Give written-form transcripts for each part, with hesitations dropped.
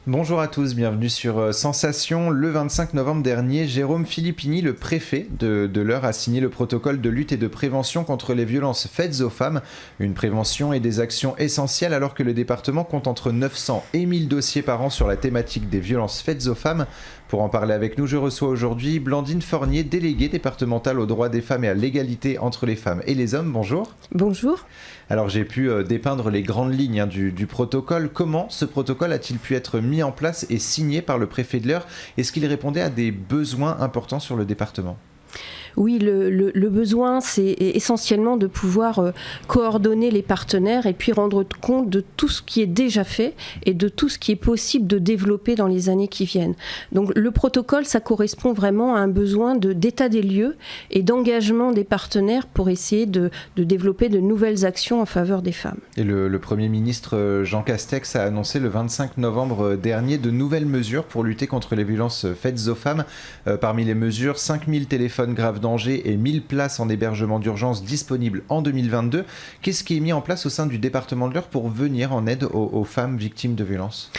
Bonjour à tous, bienvenue sur Sensation. Le 25 novembre dernier, Jérôme Filippini, le préfet de l'Eure, a signé le protocole de lutte et de prévention contre les violences faites aux femmes. Une prévention et des actions essentielles alors que le département compte entre 900 et 1000 dossiers par an sur la thématique des violences faites aux femmes. Pour en parler avec nous, je reçois aujourd'hui Blandine Fornier, déléguée départementale aux droits des femmes et à l'égalité entre les femmes et les hommes. Bonjour. Bonjour. Alors j'ai pu dépeindre les grandes lignes du protocole. Comment ce protocole a-t-il pu être mis en place et signé par le préfet de l'Eure? Est-ce qu'il répondait à des besoins importants sur le département ? Oui, le besoin, c'est essentiellement de pouvoir coordonner les partenaires et puis rendre compte de tout ce qui est déjà fait et de tout ce qui est possible de développer dans les années qui viennent. Donc le protocole, ça correspond vraiment à un besoin d'état des lieux et d'engagement des partenaires pour essayer de développer de nouvelles actions en faveur des femmes. Et le Premier ministre Jean Castex a annoncé le 25 novembre dernier de nouvelles mesures pour lutter contre les violences faites aux femmes. Parmi les mesures, 5000 téléphones graves danger et 1000 places en hébergement d'urgence disponibles en 2022. Qu'est-ce qui est mis en place au sein du département de l'Eure pour venir en aide aux femmes victimes de violences ?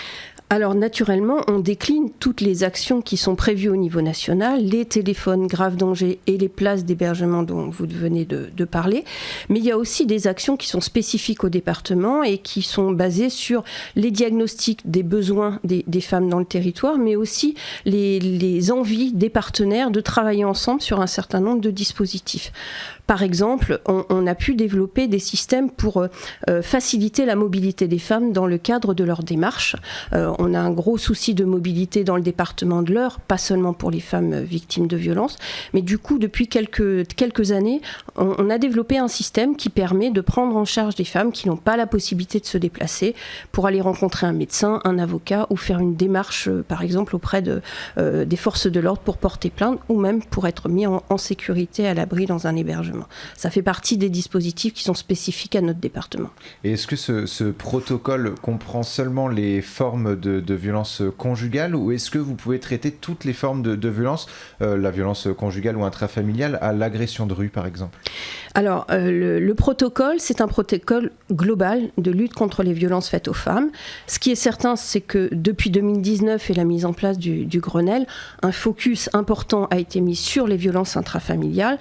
Alors naturellement, on décline toutes les actions qui sont prévues au niveau national, les téléphones grave danger et les places d'hébergement dont vous venez de parler. Mais il y a aussi des actions qui sont spécifiques au département et qui sont basées sur les diagnostics des besoins des femmes dans le territoire, mais aussi les envies des partenaires de travailler ensemble sur un certain nombre de dispositifs. Par exemple, on a pu développer des systèmes pour faciliter la mobilité des femmes dans le cadre de leur démarche. On a un gros souci de mobilité dans le département de l'Eure, pas seulement pour les femmes victimes de violences, mais du coup, depuis quelques années, on a développé un système qui permet de prendre en charge des femmes qui n'ont pas la possibilité de se déplacer pour aller rencontrer un médecin, un avocat ou faire une démarche, par exemple, auprès des forces de l'ordre pour porter plainte ou même pour être mis en sécurité à l'abri dans un hébergement. Ça fait partie des dispositifs qui sont spécifiques à notre département. Et est-ce que ce protocole comprend seulement les formes de violence conjugale ou est-ce que vous pouvez traiter toutes les formes de violence, la violence conjugale ou intrafamiliale, à l'agression de rue par exemple ? Alors, le protocole, c'est un protocole global de lutte contre les violences faites aux femmes. Ce qui est certain, c'est que depuis 2019 et la mise en place du Grenelle, un focus important a été mis sur les violences intrafamiliales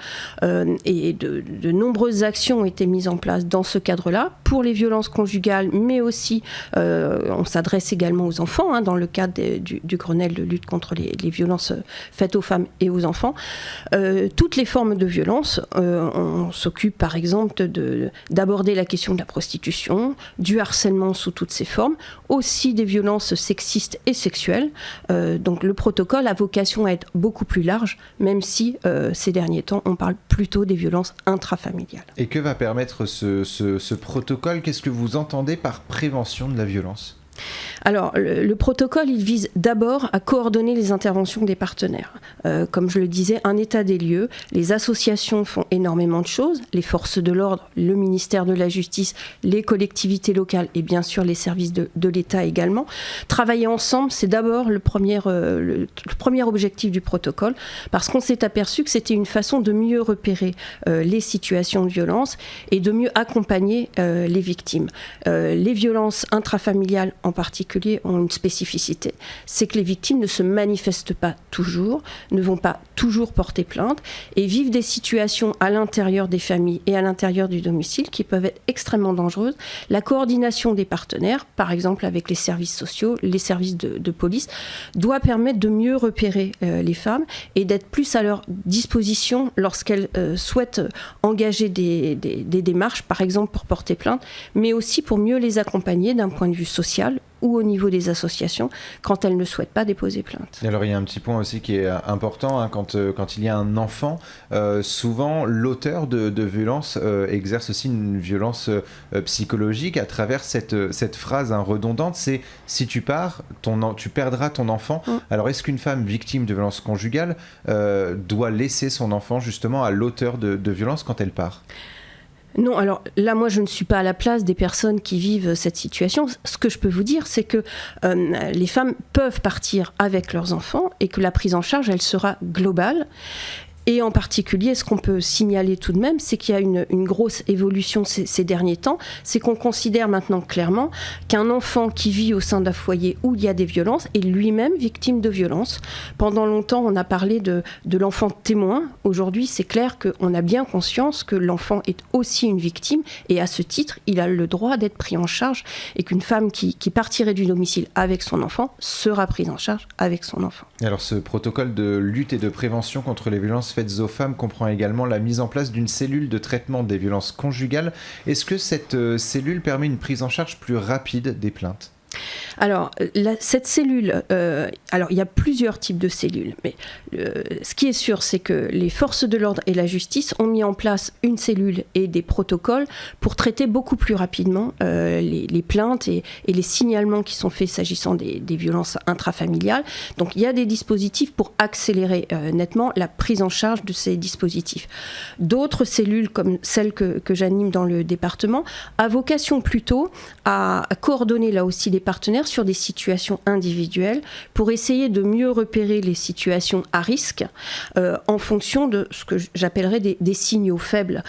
et de nombreuses actions ont été mises en place dans ce cadre-là pour les violences conjugales, mais aussi on s'adresse également aux enfants dans le cadre du Grenelle de lutte contre les violences faites aux femmes et aux enfants. Toutes les formes de violence, on s'occupe par exemple d'aborder la question de la prostitution, du harcèlement sous toutes ses formes, aussi des violences sexistes et sexuelles. Donc le protocole a vocation à être beaucoup plus large, même si ces derniers temps on parle plutôt des violences intrafamiliales. Et que va permettre ce protocole ? Qu'est-ce que vous entendez par prévention de la violence ? Alors, le protocole, il vise d'abord à coordonner les interventions des partenaires. Comme je le disais, un état des lieux. Les associations font énormément de choses. Les forces de l'ordre, le ministère de la Justice, les collectivités locales et bien sûr les services de l'État également. Travailler ensemble, c'est d'abord le premier objectif du protocole, parce qu'on s'est aperçu que c'était une façon de mieux repérer les situations de violence et de mieux accompagner les victimes. Les violences intrafamiliales en particulier ont une spécificité, c'est que les victimes ne se manifestent pas toujours, ne vont pas toujours porter plainte et vivent des situations à l'intérieur des familles et à l'intérieur du domicile qui peuvent être extrêmement dangereuses. La coordination des partenaires, par exemple avec les services sociaux, les services de police, doit permettre de mieux repérer les femmes et d'être plus à leur disposition lorsqu'elles souhaitent engager des démarches, par exemple pour porter plainte, mais aussi pour mieux les accompagner d'un point de vue social ou au niveau des associations quand elles ne souhaitent pas déposer plainte. Alors il y a un petit point aussi qui est important, quand il y a un enfant, souvent l'auteur de violence exerce aussi une violence psychologique à travers cette phrase redondante, c'est « si tu pars, tu perdras ton enfant ». Alors est-ce qu'une femme victime de violence conjugale doit laisser son enfant justement à l'auteur de violence quand elle part ? Non, alors là, moi, je ne suis pas à la place des personnes qui vivent cette situation. Ce que je peux vous dire, c'est que les femmes peuvent partir avec leurs enfants et que la prise en charge, elle sera globale. Et en particulier, ce qu'on peut signaler tout de même, c'est qu'il y a une grosse évolution ces derniers temps. C'est qu'on considère maintenant clairement qu'un enfant qui vit au sein d'un foyer où il y a des violences est lui-même victime de violences. Pendant longtemps, on a parlé de l'enfant témoin. Aujourd'hui, c'est clair qu'on a bien conscience que l'enfant est aussi une victime et à ce titre, il a le droit d'être pris en charge et qu'une femme qui partirait du domicile avec son enfant sera prise en charge avec son enfant. Et alors, ce protocole de lutte et de prévention contre les violences faites aux femmes comprend également la mise en place d'une cellule de traitement des violences conjugales. Est-ce que cette cellule permet une prise en charge plus rapide des plaintes ? Alors, cette cellule, alors il y a plusieurs types de cellules, mais ce qui est sûr, c'est que les forces de l'ordre et la justice ont mis en place une cellule et des protocoles pour traiter beaucoup plus rapidement les plaintes et les signalements qui sont faits s'agissant des violences intrafamiliales. Donc, il y a des dispositifs pour accélérer nettement la prise en charge de ces dispositifs. D'autres cellules, comme celle que j'anime dans le département, a vocation plutôt à coordonner là aussi les partenaires sur des situations individuelles pour essayer de mieux repérer les situations à risque en fonction de ce que j'appellerais des signaux faibles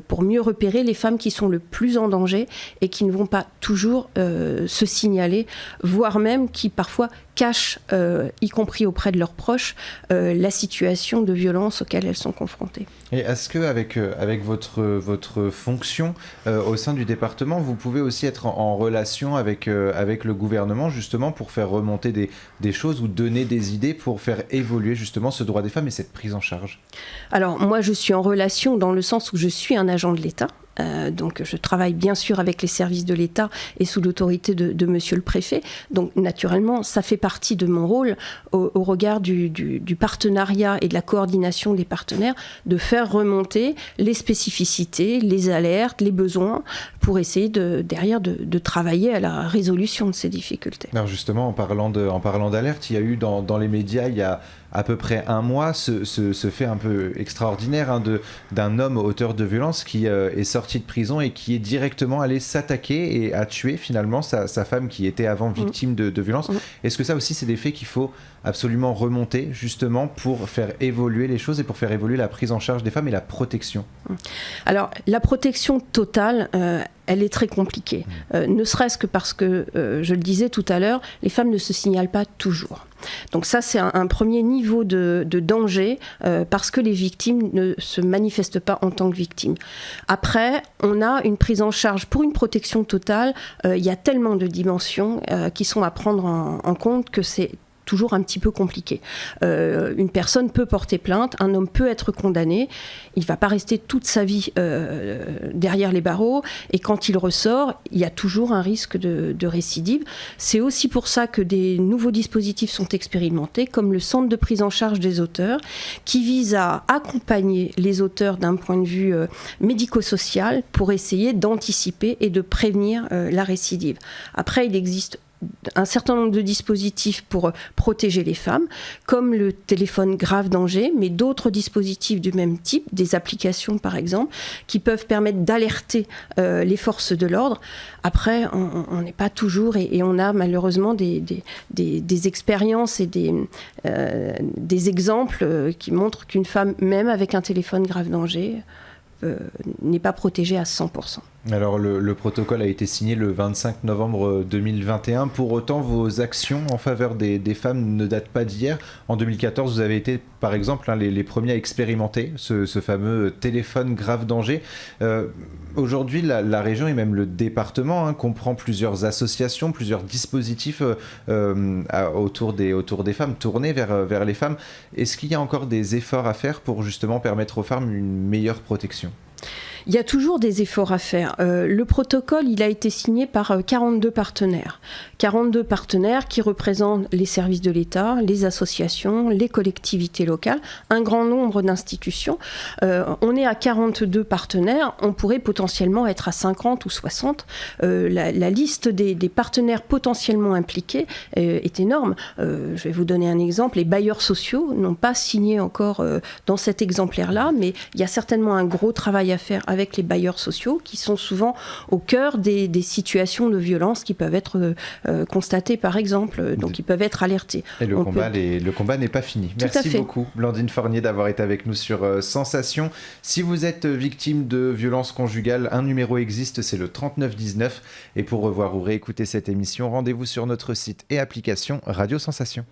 pour mieux repérer les femmes qui sont le plus en danger et qui ne vont pas toujours se signaler, voire même qui parfois cachent, y compris auprès de leurs proches, la situation de violence auxquelles elles sont confrontées. Et est-ce qu'avec avec votre fonction au sein du département, vous pouvez aussi être en relation avec le gouvernement justement pour faire remonter des choses ou donner des idées pour faire évoluer justement ce droit des femmes et cette prise en charge ? Alors moi je suis en relation dans le sens où je suis un agent de l'État. Donc je travaille bien sûr avec les services de l'État et sous l'autorité de monsieur le préfet. Donc naturellement, ça fait partie de mon rôle au regard du partenariat et de la coordination des partenaires de faire remonter les spécificités, les alertes, les besoins pour essayer derrière de travailler à la résolution de ces difficultés. Alors justement, en parlant d'alerte, il y a eu dans les médias, il y a à peu près un mois, ce fait un peu extraordinaire d'un homme auteur de violence qui est sorti de prison et qui est directement allé s'attaquer et a tué finalement sa femme qui était avant victime de violence. Est-ce que ça aussi, c'est des faits qu'il faut absolument remonter justement pour faire évoluer les choses et pour faire évoluer la prise en charge des femmes et la protection ? Alors, la protection totale, elle est très compliquée. Ne serait-ce que parce que, je le disais tout à l'heure, les femmes ne se signalent pas toujours. Donc ça, c'est un premier niveau de danger parce que les victimes ne se manifestent pas en tant que victimes. Après, on a une prise en charge pour une protection totale. Il y a tellement de dimensions qui sont à prendre en compte que c'est toujours un petit peu compliqué. Une personne peut porter plainte, un homme peut être condamné, il ne va pas rester toute sa vie derrière les barreaux, et quand il ressort, il y a toujours un risque de récidive. C'est aussi pour ça que des nouveaux dispositifs sont expérimentés, comme le centre de prise en charge des auteurs, qui vise à accompagner les auteurs d'un point de vue médico-social pour essayer d'anticiper et de prévenir la récidive. Après, il existe un certain nombre de dispositifs pour protéger les femmes, comme le téléphone grave danger, mais d'autres dispositifs du même type, des applications par exemple, qui peuvent permettre d'alerter les forces de l'ordre. Après, on n'est pas toujours, et on a malheureusement des expériences et des exemples qui montrent qu'une femme, même avec un téléphone grave danger, n'est pas protégée à 100%. Alors le protocole a été signé le 25 novembre 2021. Pour autant, vos actions en faveur des femmes ne datent pas d'hier. En 2014, vous avez été, par exemple, les premiers à expérimenter ce fameux téléphone grave danger. Aujourd'hui, la région et même le département comprend plusieurs associations, plusieurs dispositifs autour des femmes, tournés vers les femmes. Est-ce qu'il y a encore des efforts à faire pour justement permettre aux femmes une meilleure protection ? Il y a toujours des efforts à faire. Le protocole, il a été signé par 42 partenaires. 42 partenaires qui représentent les services de l'État, les associations, les collectivités locales, un grand nombre d'institutions. On est à 42 partenaires, on pourrait potentiellement être à 50 ou 60. La liste des partenaires potentiellement impliqués est énorme. Je vais vous donner un exemple. Les bailleurs sociaux n'ont pas signé encore dans cet exemplaire-là, mais il y a certainement un gros travail à faire avec les bailleurs sociaux qui sont souvent au cœur des situations de violence qui peuvent être constatées par exemple, donc ils peuvent être alertés. Et le combat n'est pas fini. Merci beaucoup Blandine Fornier d'avoir été avec nous sur Sensation. Si vous êtes victime de violences conjugales, un numéro existe, c'est le 3919. Et pour revoir ou réécouter cette émission, rendez-vous sur notre site et application Radio Sensation.